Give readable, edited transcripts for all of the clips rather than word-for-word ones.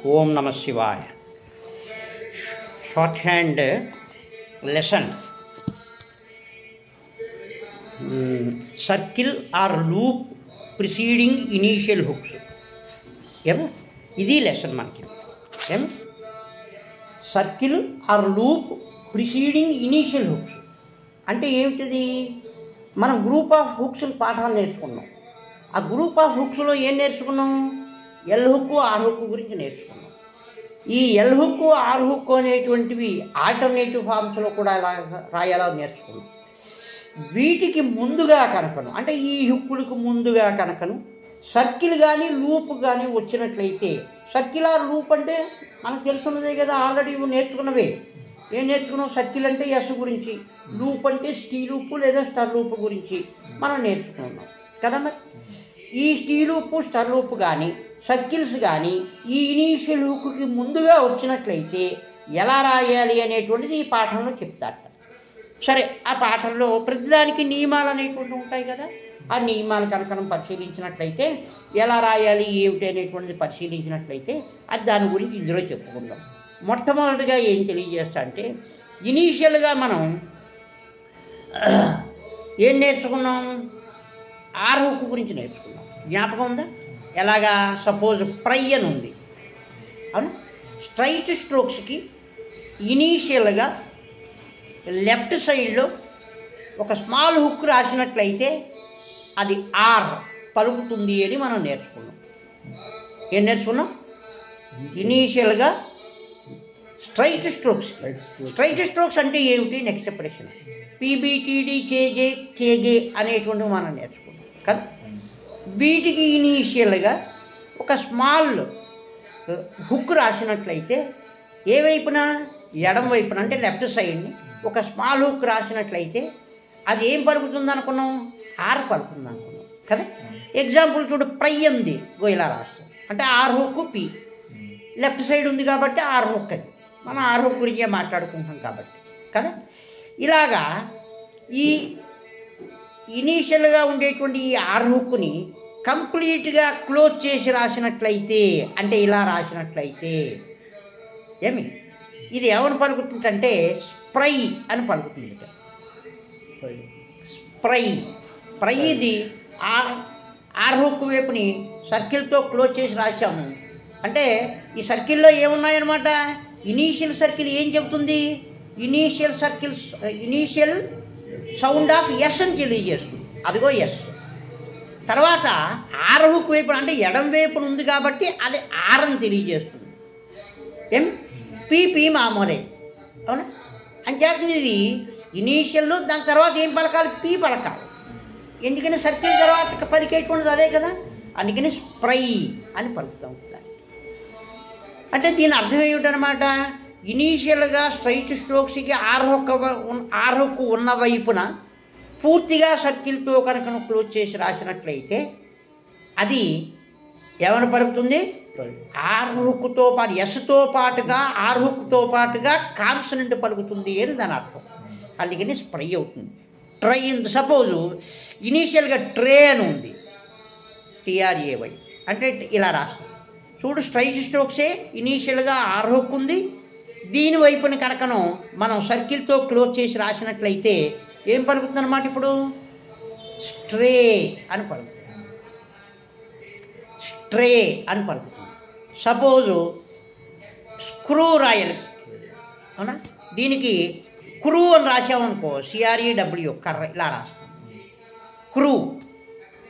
Om Namah Shivaya. Shorthand lesson. Circle or loop preceding initial hooks. This lesson manaki. Circle or loop preceding initial hooks. అంటే ఏమిటిది? మనం group of hooks పాఠాలు నేర్చుకున్నాం. ఆ group of హుక్స్లో ఏం నేర్చుకున్నాం? L hook, are hook గురించి నేర్చుకున్నాం. ఈ ఎల్ హుక్, ఆర్ హుక్ అనేటువంటివి ఆల్టర్నేటివ్ ఫామ్స్లో కూడా ఎలా రాయాలో నేర్చుకున్నాం. వీటికి ముందుగా కనుకను, అంటే ఈ హుక్కులకు ముందుగా కనుకను సర్కిల్ కానీ లూప్ కానీ వచ్చినట్లయితే, సర్కిల్ ఆర్ లూప్ అంటే మనకు తెలుసున్నదే కదా, ఆల్రెడీ నేర్చుకున్నవే. ఏం నేర్చుకున్నాం? సర్కిల్ అంటే ఎస్ గురించి, లూప్ అంటే స్టీ లూపు లేదా స్టర్ లూప్ గురించి మనం నేర్చుకున్నాం కదా. మరి ఈ స్టీ లూపు, స్టర్ లూప్ కానీ సర్కిల్స్ కానీ ఈ ఇనీషియల్ హుక్కి ముందుగా వచ్చినట్లయితే ఎలా రాయాలి అనేటువంటిది ఈ పాఠంలో చెప్తారు. సరే, ఆ పాఠంలో ప్రతిదానికి నియమాలు అనేటువంటివి ఉంటాయి కదా. ఆ నియమాలు కనుక మనం పరిశీలించినట్లయితే ఎలా రాయాలి ఏమిటి అనేటువంటిది పరిశీలించినట్లయితే అది దాని గురించి ఇందులో చెప్పుకుందాం. మొట్టమొదటిగా ఏం తెలియజేస్తా అంటే, ఇనీషియల్గా మనం ఏం నేర్చుకున్నాం? ఆర్ హుక్ గురించి నేర్చుకున్నాం. జ్ఞాపకం ఉందా? ఎలాగా? సపోజ్ ప్రై అని ఉంది, అవునా? స్ట్రైట్ స్ట్రోక్స్కి ఇనీషియల్గా లెఫ్ట్ సైడ్లో ఒక స్మాల్ హుక్ రాసినట్లయితే అది ఆర్ పలుకుతుంది అని మనం నేర్చుకున్నాం. ఏం నేర్చుకున్నాం? ఇనీషియల్గా స్ట్రైట్ స్ట్రోక్స్. స్ట్రైట్ స్ట్రోక్స్ అంటే ఏమిటి? నెక్స్ట్ ప్రశ్న. పీబీటీడీ, చేజే, కేగే అనేటువంటివి మనం నేర్చుకున్నాం కదా. వీటికి ఇనీషియల్గా ఒక స్మాల్ హుక్ రాసినట్లయితే ఏ వైపున? ఎడం వైపున, అంటే లెఫ్ట్ సైడ్ని ఒక స్మాల్ హుక్ రాసినట్లయితే అది ఏం పలుకుతుంది అనుకున్నాం? ఆర్ పలుకుతుంది అనుకున్నాం కదా. ఎగ్జాంపుల్ చూడు, ప్రై ఉంది, ఇలా రాస్తాం అంటే R hook P, left side ఉంది కాబట్టి ఆర్ హుక్. అది మనం ఆర్ హుక్ గురించే మాట్లాడుకుంటాం కాబట్టి కదా. ఇలాగా ఈ ఇనీషియల్గా ఉండేటువంటి ఈ ఆర్ హుక్ని కంప్లీట్గా క్లోజ్ చేసి రాసినట్లయితే, అంటే ఇలా రాసినట్లయితే ఏమి ఇది ఏమని పలుకుతుందంటే స్ప్రై అని పలుకుతుంది. స్ప్రై. స్ప్రై ఇది ఆర్ హుక్ వైపుని సర్కిల్తో క్లోజ్ చేసి రాసాము అంటే ఈ సర్కిల్లో ఏమున్నాయన్నమాట? ఇనీషియల్ సర్కిల్ ఏం చెబుతుంది? ఇనీషియల్ సౌండ్ ఆఫ్ ఎస్ అని తెలియజేస్తుంది. అదిగో ఎస్. తర్వాత ఆర్ హుక్ వైపున, అంటే ఎడం వైపున ఉంది కాబట్టి అది ఆర్ అని తెలియజేస్తుంది. ఏం? పీ మామూలే, అవునా? అని చేస్తుంది. ఇది ఇనీషియల్లో, దాని తర్వాత ఏం పలకాలి? పీ పలకాలి. ఎందుకని? సర్కిల్ తర్వాత పలికేటువంటిది అదే కదా. అందుకని స్ప్రై అని పలుకుతాం. అంటే దీని అర్థం ఏమిటనమాట? ఇనీషియల్గా స్ట్రైట్ స్ట్రోక్స్కి ఆర్ హుక్ ఉన్న వైపున పూర్తిగా సర్కిల్తో కనుక క్లోజ్ చేసి రాసినట్లయితే అది ఏమని పలుకుతుంది? ఆర్ హుక్తో పాటు, ఎస్తో పాటుగా ఆర్ హుక్తో పాటుగా కాన్సనెంట్ పలుకుతుంది అని దాని అర్థం. అందుకని స్ప్రై అవుతుంది. ట్రై. సపోజు ఇనీషియల్గా ట్రే అని ఉంది, TRAY అంటే ఇలా రాస్తాం చూడు. స్ట్రైట్ స్ట్రోక్సే, ఇనీషియల్గా ఆర్ హుక్ ఉంది, దీని వైపున కనుకను మనం సర్కిల్తో క్లోజ్ చేసి రాసినట్లయితే ఏం పలుకుతుంది అన్నమాట? ఇప్పుడు స్ట్రే అని పలుకుతుంది. స్ట్రే అని పలుకుతుంది. సపోజు స్క్రూ రాయాలి, అవునా? దీనికి క్రూ అని రాసామనుకో, CREW, కర్ర, ఇలా రాస్తాం. క్రూ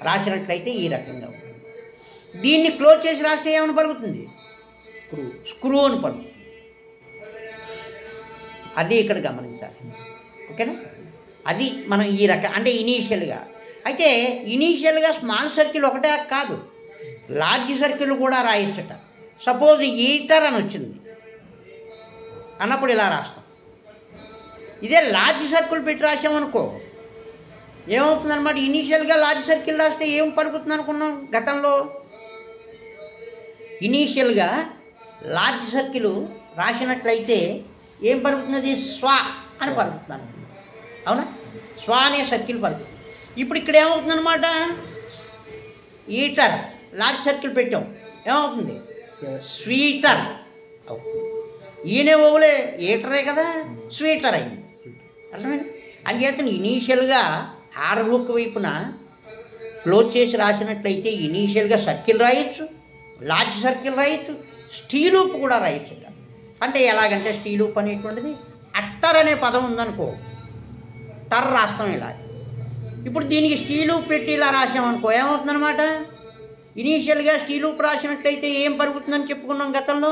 రాసినట్లయితే ఈ రకంగా ఉంటుంది. దీన్ని క్లోజ్ చేసి రాస్తే ఏమని పలుకుతుంది? స్క్రూ అని పలుకుతుంది. అది ఇక్కడ గమనించాలి, ఓకేనా? అది మనం ఈ రకం, అంటే ఇనీషియల్గా. అయితే ఇనీషియల్గా స్మాల్ సర్కిల్ ఒకటే కాదు, లార్జ్ సర్కిల్ కూడా రాయొచ్చట. సపోజ్ ఈటర్ అని వచ్చింది అన్నప్పుడు ఇలా రాస్తాం. ఇదే లార్జ్ సర్కిల్ పెట్టి రాసామనుకో ఏమవుతుందన్నమాట? ఇనీషియల్గా లార్జ్ సర్కిల్ రాస్తే ఏం పలుకుతుంది అనుకున్నాం గతంలో? ఇనీషియల్గా లార్జ్ సర్కిల్ రాసినట్లయితే ఏం పలుకుతుంది? స్వా అని పలుకుతున్నాను, అవునా? స్వా అనే సర్కిల్ పలుకుతుంది. ఇప్పుడు ఇక్కడ ఏమవుతుందన్నమాట? ఈటర్ లార్జ్ సర్కిల్ పెట్టాం, ఏమవుతుంది? స్వీటర్. ఈయన ఓవులే ఈటరే కదా, స్వీటర్ అయింది. అర్థమైంది. అంచేతను ఇనీషియల్గా ఆర్ హుక్ వైపున క్లోజ్ చేసి రాసినట్లయితే ఇనీషియల్గా సర్కిల్ రాయొచ్చు, లార్జ్ సర్కిల్ రాయొచ్చు, స్టీలూప్ కూడా రాయొచ్చు. అంటే ఎలాగంటే స్టీలూప్ అనేటువంటిది అట్టర్ అనే పదం ఉందనుకో, టర్ రాస్తాం ఇలా. ఇప్పుడు దీనికి స్టీలూప్ పెట్టి ఇలా రాసామనుకో ఏమవుతుందన్నమాట, ఇనీషియల్గా స్టీలూప్ రాసినట్లయితే ఏం పలుకుతుందని చెప్పుకున్నాం గతంలో,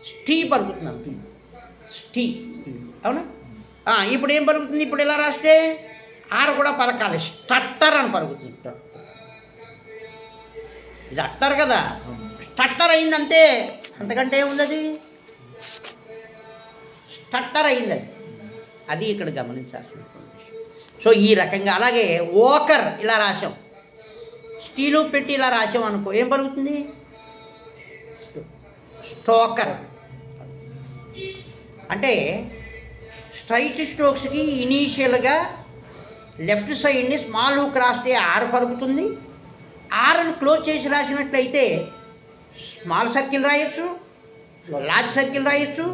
స్టీ పలుకుతున్నాం. స్టీ అవునా. ఇప్పుడు ఏం పలుకుతుంది, ఇప్పుడు ఇలా రాస్తే ఆర్ కూడా పలకాలి, స్టట్టర్ అని పలుకుతుంది. ఇది అట్టర్ కదా, స్టట్టర్ అయిందంటే అంతకంటే ఏముంది, అది స్టట్టర్ అయింది. అది ఇక్కడ గమనించాల్సినటువంటి విషయం. సో ఈ రకంగా అలాగే ఓకర్ ఇలా రాసాం, స్టీలు పెట్టి ఇలా రాసాం అనుకో ఏం పలుకుతుంది, స్టోకర్. అంటే స్ట్రైట్ స్ట్రోక్స్కి ఇనీషియల్గా లెఫ్ట్ సైడ్ని స్మాల్ హుక్ రాస్తే ఆర్ పలుకుతుంది. ఆర్ని క్లోజ్ చేసి రాసినట్లయితే స్మాల్ సర్కిల్ రాయొచ్చు, లార్జ్ సర్కిల్ రాయొచ్చు,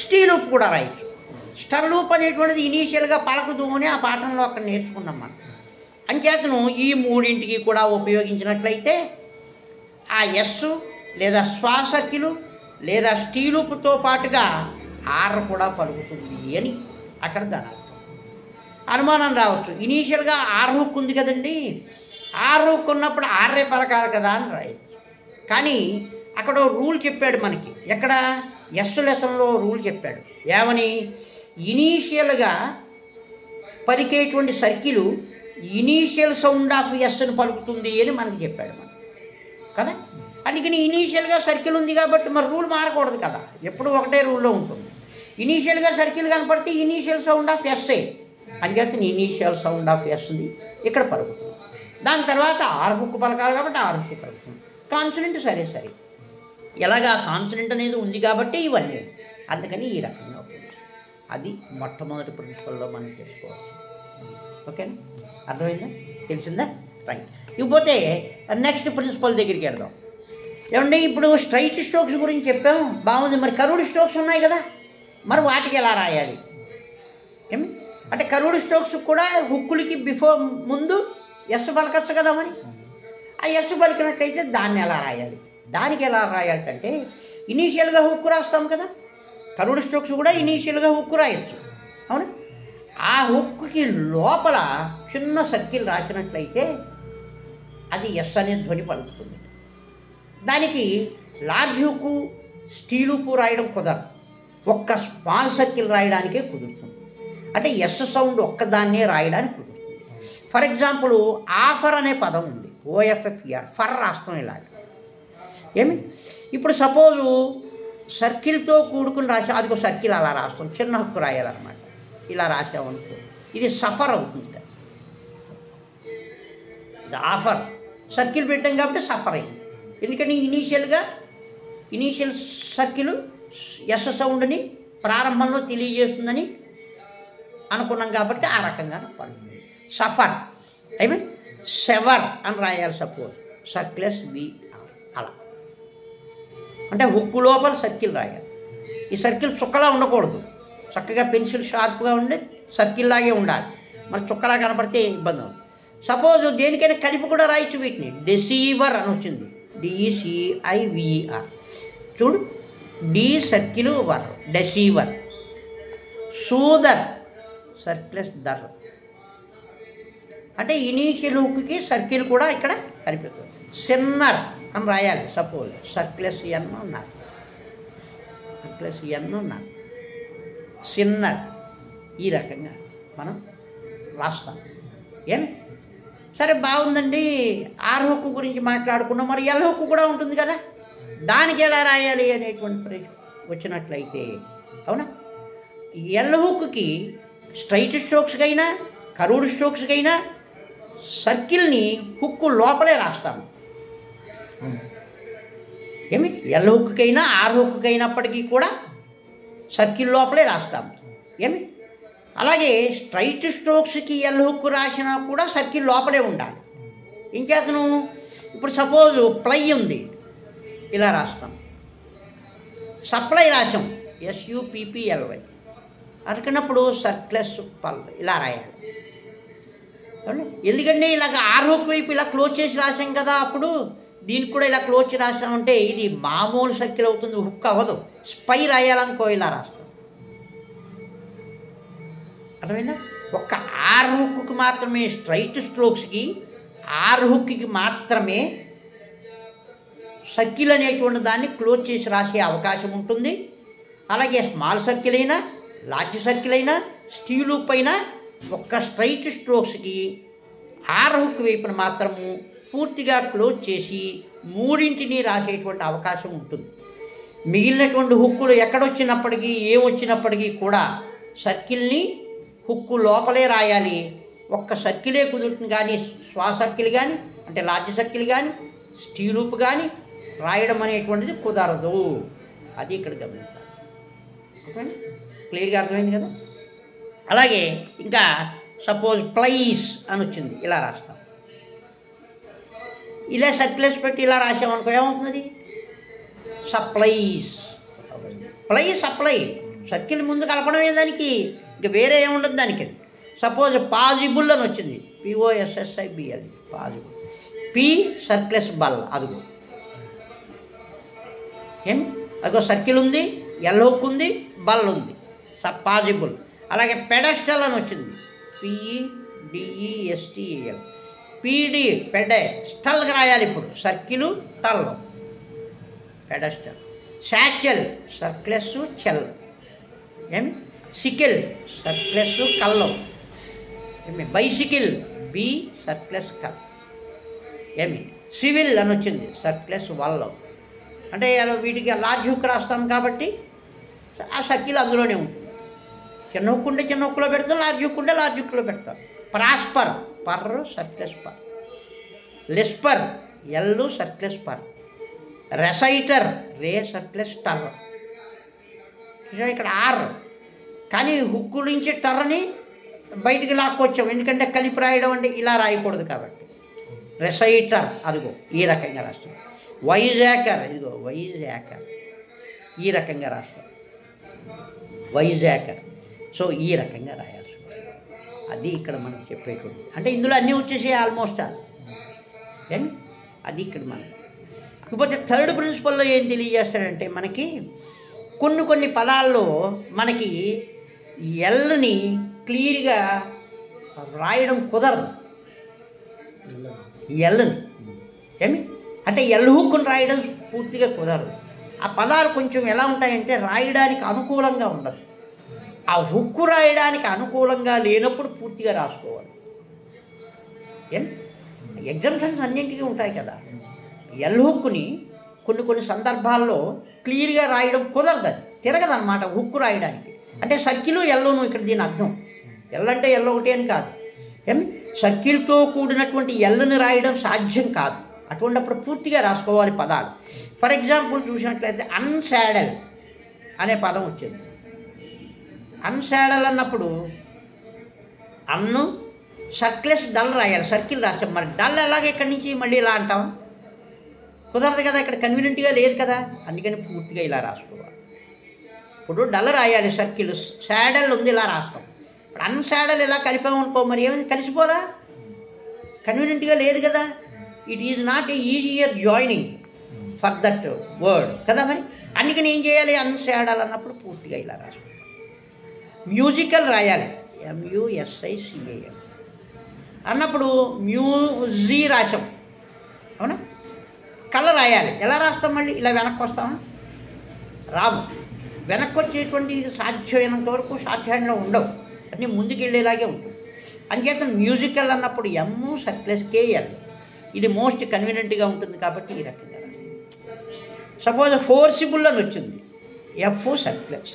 స్టీల్ లూప్ కూడా రాయొచ్చు. స్టర్ లూప్ అనేటువంటిది ఇనీషియల్గా పలకదు అని ఆ పాఠంలో అక్కడ నేర్చుకున్నాం మనం. అంచేతను ఈ మూడింటికి కూడా ఉపయోగించినట్లయితే ఆ ఎస్ లేదా స్వా సర్కిల్ లేదా స్టీల్ లూప్తో పాటుగా ఆర్ కూడా పలుకుతుంది అని అక్కడ దాని అర్థం. అనుమానం రావచ్చు, ఇనీషియల్గా ఆర్ హుక్ ఉంది కదండి, ఆర్ హుక్ ఉన్నప్పుడు ఆర్రే పలకాలి కదా అని రాయొచ్చు. కానీ అక్కడ రూల్ చెప్పాడు మనకి, ఎక్కడ ఎస్ లెసన్లో రూల్ చెప్పాడు. ఏమని, ఇనీషియల్గా పలికేటువంటి సర్కిల్ ఇనీషియల్ సౌండ్ ఆఫ్ ఎస్ని పలుకుతుంది అని మనకి చెప్పాడు మనం కదా. అందుకని ఇనీషియల్గా సర్కిల్ ఉంది కాబట్టి మరి రూల్ మారకూడదు కదా, ఎప్పుడు ఒకటే రూల్లో ఉంటుంది. ఇనీషియల్గా సర్కిల్ కనపడితే ఇనీషియల్ సౌండ్ ఆఫ్ ఎస్ఏ అందుకని ఇనీషియల్ సౌండ్ ఆఫ్ ఎస్ది ఇక్కడ పలుకుతుంది. దాని తర్వాత ఆర్ హుక్ పలకాలి కాబట్టి ఆర్ హుక్ పలుకుతుంది. కాన్సనెంట్ సరే సరే, ఎలాగా కాన్సనెంట్ అనేది ఉంది కాబట్టి ఇవన్నీ, అందుకని ఈ రకంగా ఉంటుంది. అది మొట్టమొదటి ప్రిన్సిపల్లో మనం చేసుకోవచ్చు. ఓకేనా, అర్థమైందా, తెలిసిందా? రైట్. ఇకపోతే నెక్స్ట్ ప్రిన్సిపల్ దగ్గరికి వెళ్దాం. ఏమంటే ఇప్పుడు స్ట్రైట్ స్ట్రోక్స్ గురించి చెప్పాము, బాగుంది. మరి కర్వ్డ్ స్ట్రోక్స్ ఉన్నాయి కదా, మరి వాటికి ఎలా రాయాలి? ఏమి అంటే కర్వ్డ్ స్ట్రోక్స్ కూడా హుక్కులకి ముందు ఎస్ పలకచ్చు కదా. మరి ఆ ఎస్ పలికినట్లయితే దాన్ని ఎలా రాయాలి? దానికి ఎలా రాయాలంటే ఇనీషియల్గా హుక్కు రాస్తాం కదా, కర్వ్డ్ స్ట్రోక్స్ కూడా ఇనీషియల్గా హుక్కు రాయొచ్చు. అవునా, ఆ హుక్కుకి లోపల చిన్న సర్కిల్ రాసినట్లయితే అది ఎస్ అనే ధ్వని పలుకుతుంది. దానికి లార్జ్ హుక్కు స్టీల్ హుక్కు రాయడం కుదరదు, ఒక్క స్మాల్ సర్కిల్ రాయడానికే కుదురుతుంది. అంటే ఎస్ సౌండ్ ఒక్కదాన్నే రాయడానికి కుదురుతుంది. ఫర్ ఎగ్జాంపుల్ ఆఫర్ అనే పదం ఉంది, ఓఎఫ్ఎఫ్ఈఆర్, ఫర్ రాస్తాం ఇలాగ. ఏమి ఇప్పుడు సపోజు సర్కిల్తో కూడుకుని రాసా, అది ఒక సర్కిల్ అలా రాస్తాం, చిన్న హక్కు రాయాలన్నమాట. ఇలా రాసామనుకో ఇది సఫర్ అవుతుంది. ఇది ఆఫర్, సర్కిల్ పెట్టాం కాబట్టి సఫర్ అయింది. ఎందుకని ఇనీషియల్ సర్కిల్ ఎస్ సౌండ్ని ప్రారంభంలో తెలియజేస్తుందని అనుకున్నాం కాబట్టి ఆ రకంగా పడుతుంది. సఫర్ ఐ మీన్ సెవర్ అని రాయాలి సపోజ్, సర్క్లెస్ విఆర్ అలా. అంటే హుక్కు లోపల సర్కిల్ రాయాలి. ఈ సర్కిల్ చుక్కలా ఉండకూడదు, చక్కగా పెన్సిల్ షార్ప్గా ఉండి సర్కిల్ లాగే ఉండాలి. మరి చుక్కలా కనపడితే ఇబ్బంది అవుతుంది. సపోజ్ దేనికైనా కలిపి కూడా రాయొచ్చు వీటిని. డెసీవర్ అని వచ్చింది, డిసిఐవిఆర్. చూడు, డి సర్కిల్ వర్, డెసీవర్. సూదర్, సర్క్లెస్ దర్. అంటే ఇనీషియల్ హుక్కి సర్కిల్ కూడా ఇక్కడ కనిపిస్తుంది. సిన్నర్ అని రాయాలి సపోజ్, సర్క్లెస్ ఎన్ ఉన్నారు, సర్క్లెస్ ఎన్ ఉన్నారు, సిన్నర్. ఈ రకంగా మనం రాస్తాం. ఏమి సరే బాగుందండి, ఆర్ హుక్కు గురించి మాట్లాడుకున్నాం. మరి ఎల్ హుక్కు కూడా ఉంటుంది కదా, దానికి ఎలా రాయాలి అనేటువంటి ప్రశ్న వచ్చినట్లయితే, అవునా, ఎల్ హుక్కి స్ట్రైట్ స్ట్రోక్స్కైనా కర్వ్డ్ స్ట్రోక్స్కైనా సర్కిల్ని హుక్కు లోపలే రాస్తాము. ఏమి ఎల్ హుక్కైనా ఆర్ హుక్కైనప్పటికీ కూడా సర్కిల్ లోపలే రాస్తాము. ఏమి అలాగే స్ట్రైట్ స్ట్రోక్స్కి ఎల్ హుక్కు రాసినా కూడా సర్కిల్ లోపలే ఉండాలి. ఇంకేతను ఇప్పుడు సపోజ్ ప్లై ఉంది, ఇలా రాస్తాం. సప్లై రాసాం SUPPLY. అనుకున్నప్పుడు సర్క్లెస్ పల్ ఇలా రాయాలి. ఎందుకంటే ఇలాగ ఆర్హుక్ వైపు ఇలా క్లోజ్ చేసి రాసాం కదా, అప్పుడు దీనికి కూడా ఇలా క్లోజ్ చేసి రాసామంటే ఇది మామూలు సర్కిల్ అవుతుంది, హుక్ అవ్వదు. స్పై రాయాలనుకో ఇలా రాస్తాం. అర్థమైందా? ఒక్క ఆర్ హుక్కి మాత్రమే స్ట్రైట్ స్ట్రోక్స్కి ఆర్ హుక్కి మాత్రమే సర్కిల్ అనేటువంటి దాన్ని క్లోజ్ చేసి రాసే అవకాశం ఉంటుంది. అలాగే స్మాల్ సర్కిల్ అయినా లార్జ్ సర్కిల్ అయినా స్టీల్ లూప్ అయినా ఒక్క స్ట్రైట్ స్ట్రోక్స్కి ఆర్ హుక్ వైపున మాత్రము పూర్తిగా క్లోజ్ చేసి మూడింటిని రాసేటువంటి అవకాశం ఉంటుంది. మిగిలినటువంటి హుక్కులు ఎక్కడొచ్చినప్పటికీ ఏమొచ్చినప్పటికీ కూడా సర్కిల్ని హుక్కు లోపలే రాయాలి. ఒక్క సర్కిలే కుదురుతుంది, కానీ స్వా సర్కిల్ కానీ అంటే లార్జ్ సర్కిల్ కానీ స్టీల్ లూప్ కానీ రాయడం అనేటువంటిది కుదరదు. అది ఇక్కడ గమనించాలి. ఓకే, క్లియర్గా అర్థమైంది కదా. అలాగే ఇంకా సపోజ్ ప్లైస్ అని వచ్చింది, ఇలా రాస్తాం. ఇలా సర్కిల్స్ పెట్టి ఇలా రాసామనుకో ఏమవుతుంది? సప్లైస్. ప్లై సప్లై సర్కిల్ ముందు కలపడమే దానికి, ఇంకా వేరే ఏముండదు దానికి. అది సపోజ్ పాజిబుల్ అని వచ్చింది, POSSIBL పాజిబుల్. P సర్క్లెస్ బల్, అదిగో అదిగో సర్కిల్ ఉంది, ఎల్ హుక్ ఉంది, బల్ ఉంది, పాజిబుల్. అలాగే పెడస్టల్ అని వచ్చింది, PEDESTAL. PD పెడే స్టల్గా రాయాలి. ఇప్పుడు సర్కిలు టల్ పెడస్టల్. శాచెల్ సర్క్లెస్ చెల్. సికిల్ సర్క్లెస్ కల్లో. బైసికిల్ బి సర్క్లెస్ కల్. సివిల్ అని వచ్చింది, సర్క్లెస్ వల్లో. అంటే వీటికి లార్జ్ హుక్ రాస్తాం కాబట్టి ఆ సర్కిల్ అందులోనే ఉంటుంది. చిన్న హుక్ ఉంటే చిన్న హుక్లో పెడతాం, లార్జ్ హుక్ ఉంటే లార్జ్ హుక్లో పెడతాం. ప్రాస్పర్ పర్ సర్క్లెస్ పర్. లెస్పర్ ఎల్ సర్క్లెస్ పర్. రెసైటర్ రే సర్క్లెస్ టర్. ఇక్కడ ఆర్, కానీ హుక్ నుంచి టర్ని బయటికి లాక్కొచ్చాం, ఎందుకంటే కలిపి రాయడం అంటే ఇలా రాయకూడదు కాబట్టి. రెసైటర్ అదిగో ఈ రకంగా రాస్తాం. వైజాకర్ ఇదిగో వైజాకర్ ఈ రకంగా రాస్తాం, వైజాకర్. సో ఈ రకంగా రాయాల్సి ఉంటుంది. అది ఇక్కడ మనకి చెప్పేటువంటి, అంటే ఇందులో అన్నీ వచ్చేసి ఆల్మోస్ట్ దెన్ అది ఇక్కడ మనకి. ఇకపోతే థర్డ్ ప్రిన్సిపల్లో ఏం తెలియజేస్తాడంటే మనకి కొన్ని పదాల్లో మనకి ఎల్ని క్లియర్గా రాయడం కుదరదు. ఎల్ని అంటే ఎల్ హుక్ను రాయడం పూర్తిగా కుదరదు. ఆ పదాలు కొంచెం ఎలా ఉంటాయంటే రాయడానికి అనుకూలంగా ఉండదు. ఆ హుక్కు రాయడానికి అనుకూలంగా లేనప్పుడు పూర్తిగా రాసుకోవాలి. ఎగ్జామ్షన్స్ అన్నింటికీ ఉంటాయి కదా. ఎల్ హుక్కుని కొన్ని సందర్భాల్లో క్లియర్గా రాయడం కుదరదు, అది తిరగదన్నమాట హుక్కు రాయడానికి. అంటే సర్కిల్ ఎల్లోను ఇక్కడ దీని అర్థం. ఎల్ అంటే ఎల్ ఒకటి అని కాదు, సర్కిల్తో కూడినటువంటి ఎల్ని రాయడం సాధ్యం కాదు. అటువంటిప్పుడు పూర్తిగా రాసుకోవాలి పదాలు. ఫర్ ఎగ్జాంపుల్ చూసినట్లయితే అన్సాడల్ అనే పదం వచ్చింది. అన్సాడల్ అన్నప్పుడు అన్ను సర్క్లెస్ డల్ రాయాలి, సర్కిల్ రాసాం. మరి డల్ ఎలాగ ఇక్కడి నుంచి మళ్ళీ ఇలా అంటాం, కుదరదు కదా, ఇక్కడ కన్వీనియంట్గా లేదు కదా, అందుకని పూర్తిగా ఇలా రాసుకోవాలి. ఇప్పుడు డల్ రాయాలి, సర్కిల్. సాడల్ ఉంది, ఇలా రాస్తాం. ఇప్పుడు అన్సాడల్ ఇలా కలిపామనుకో మరి ఏమైంది, కలిసిపోరా, కన్వీనియంట్గా లేదు కదా. It is not a easier joining for that word కదా. మరి అందుకని ఏం చేయాలి, అన్సాడల్ అన్నప్పుడు పూర్తిగా ఇలా రాసుకోవాలి. మ్యూజికల్ రాయాలి, MUSICAL అన్నప్పుడు మ్యూజీ రాసాం, అవునా. కలర్ రాయాలి, ఎలా రాస్తాం, మళ్ళీ ఇలా వెనక్కి వస్తామా, రాము. వెనక్కి వచ్చేటువంటి ఇది సాధ్యమైనంత వరకు సాధ్యంగా ఉండవు, అన్నీ ముందుకు వెళ్ళేలాగే ఉంటుంది. అంచేత మ్యూజికల్ అన్నప్పుడు MU_KL ఇది మోస్ట్ కన్వీనియంట్గా ఉంటుంది కాబట్టి ఈ రకంగా రాస్తాం. సపోజ్ ఫోర్సిబుల్ అని వచ్చింది, F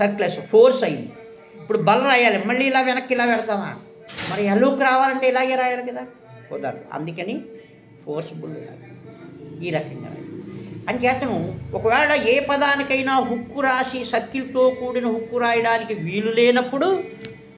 సర్క్లెస్ ఫోర్స్ అయింది. ఇప్పుడు బల్ రాయాలి, మళ్ళీ ఇలా వెనక్కి ఇలా పెడతామా, మరి ఎల్లుకి రావాలంటే ఇలాగే రాయాలి కదా, కుదరదు. అందుకని ఫోర్సిబుల్ ఈ రకంగా రాయాలి. అంచేతను ఒకవేళ ఏ పదానికైనా హుక్కు రాసి సర్కిల్తో కూడిన హుక్కు రాయడానికి వీలు లేనప్పుడు